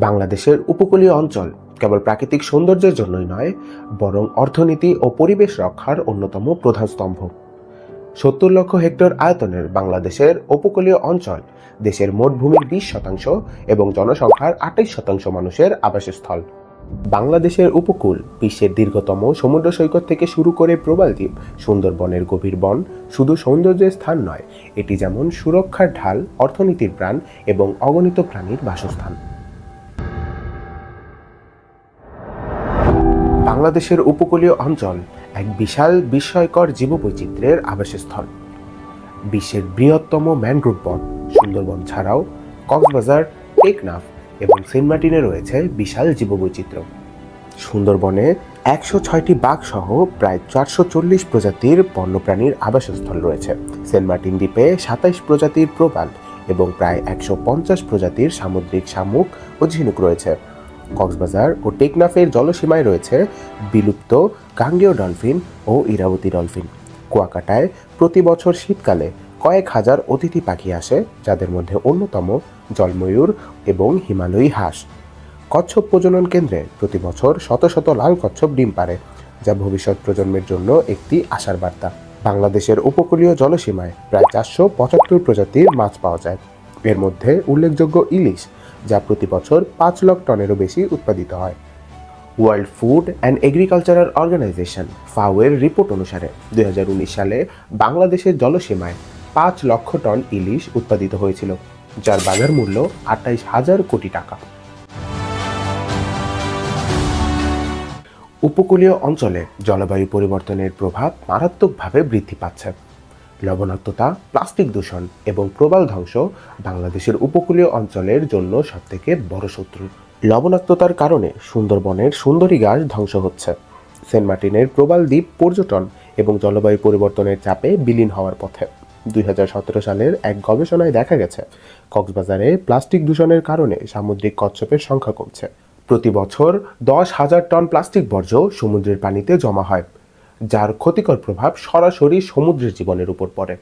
বাংলাদেশের উপকূলীয় অঞ্চল কেবল প্রাকৃতিক সৌন্দর্যের জন্যই নয়, বরং অর্থনীতি ও পরিবেশ রক্ষার অন্যতম প্রধান স্তম্ভ। ৭০ লক্ষ হেক্টর আয়তনের বাংলাদেশের উপকূলীয় অঞ্চল দেশের মোট ভূমির ২০% এবং জনসংখ্যার ২৮% মানুষের আবাসস্থল। বাংলাদেশের উপকূল বিশ্বের দীর্ঘতম সমুদ্র সৈকত থেকে শুরু করে প্রবাল দ্বীপ, সুন্দরবনের গভীর বন শুধু সৌন্দর্যের স্থান নয়, এটি যেমন সুরক্ষার ঢাল, অর্থনীতির প্রাণ এবং অগণিত প্রাণীর বাসস্থান। বাংলাদেশের উপকূলীয় অঞ্চল এক বিশাল বিস্ময়কর জীববৈচিত্র্যের আবাসস্থল। বিশ্বের বৃহত্তম ম্যানগ্রোভ বন সুন্দরবন ছাড়াও কক্সবাজার, টেকনাফ এবং সেন্ট মার্টিনে রয়েছে বিশাল জীববৈচিত্র্য। সুন্দরবনে ১০৬টি বাঘ সহ প্রায় ৪৪০ প্রজাতির বন্যপ্রাণীর আবাসস্থল রয়েছে। সেন্ট মার্টিন দ্বীপে ২৭ প্রজাতির প্রবাল এবং প্রায় ১৫০ প্রজাতির সামুদ্রিক শামুক ও ঝিনুক রয়েছে। কক্সবাজার ও টেকনাফের জলসীমায় রয়েছে বিলুপ্ত গাঙ্গেয় ডলফিন ও ইরাবতী ডলফিন। কুয়াকাটায় প্রতি বছর শীতকালে কয়েক হাজার অতিথি পাখি আসে, যাদের মধ্যে অন্যতম জলময়ূর এবং হিমালয়ী হাঁস। কচ্ছপ প্রজনন কেন্দ্রে প্রতি বছর শত শত লাল কচ্ছপ ডিম পাড়ে, যা ভবিষ্যৎ প্রজন্মের জন্য একটি আশার বার্তা। বাংলাদেশের উপকূলীয় জলসীমায় প্রায় ৪৭৫ প্রজাতির মাছ পাওয়া যায়। এর মধ্যে উল্লেখযোগ্য ইলিশ, যা প্রতি বছর ৫ লাখ টনেরও বেশি উৎপাদিত হয়। World Food and Agricultural Organization FAO-এর রিপোর্ট অনুসারে ২০১৯ সালে বাংলাদেশের জলসীমায় ৫ লক্ষ টন ইলিশ উৎপাদিত হয়েছিল, যার বাজার মূল্য ২৮,০০০ কোটি টাকা। উপকূলীয় অঞ্চলে জলবায়ু পরিবর্তনের প্রভাব মারাত্মকভাবে বৃদ্ধি পাচ্ছে। লবণাক্ততা, প্লাস্টিক দূষণ এবং প্রবাল ধ্বংস বাংলাদেশের উপকূলীয় অঞ্চলের জন্য সবথেকে বড় শত্রু। লবণাক্ততার কারণে সুন্দরবনের সুন্দরী গাছ ধ্বংস হচ্ছে। সেন্ট মার্টিনের প্রবাল দ্বীপ পর্যটন এবং জলবায়ু পরিবর্তনের চাপে বিলীন হওয়ার পথে। ২০১৭ সালের এক গবেষণায় দেখা গেছে, কক্সবাজারে প্লাস্টিক দূষণের কারণে সামুদ্রিক কচ্ছপের সংখ্যা কমছে। প্রতি বছর ১০,০০০ টন প্লাস্টিক বর্জ্য সমুদ্রের পানিতে জমা হয়, যার ক্ষতিকর প্রভাব সরাসরি সমুদ্রের জীবনের উপর পড়ে।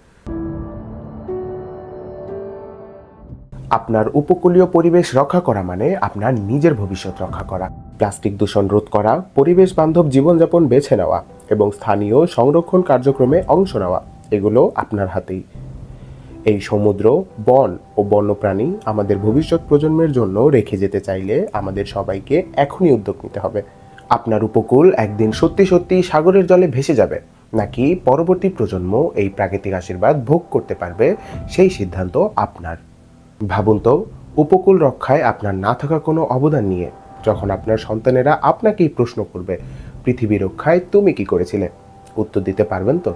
আপনার উপকূলীয় পরিবেশ রক্ষা করা মানে আপনার নিজের ভবিষ্যৎ রক্ষা করা। প্লাস্টিক দূষণ রোধ করা, পরিবেশ বান্ধব জীবনযাপন বেছে নেওয়া এবং স্থানীয় সংরক্ষণ কার্যক্রমে অংশ নেওয়া, এগুলো আপনার হাতেই। এই সমুদ্র, বন ও বন্যপ্রাণী আমাদের ভবিষ্যৎ প্রজন্মের জন্য রেখে যেতে চাইলে আমাদের সবাইকে এখনই উদ্যোগ নিতে হবে। আপনার উপকূল একদিন সত্যি সত্যি সাগরের জলে ভেসে যাবে, নাকি পরবর্তী প্রজন্ম এই প্রাকৃতিক আশীর্বাদ ভোগ করতে পারবে, সেই সিদ্ধান্ত আপনার। ভাবুন তো, উপকূল রক্ষায় আপনার না থাকা কোনো অবদান নিয়ে যখন আপনার সন্তানেরা আপনাকেই প্রশ্ন করবে, পৃথিবী রক্ষায় তুমি কি করেছিলে? উত্তর দিতে পারবেন তো?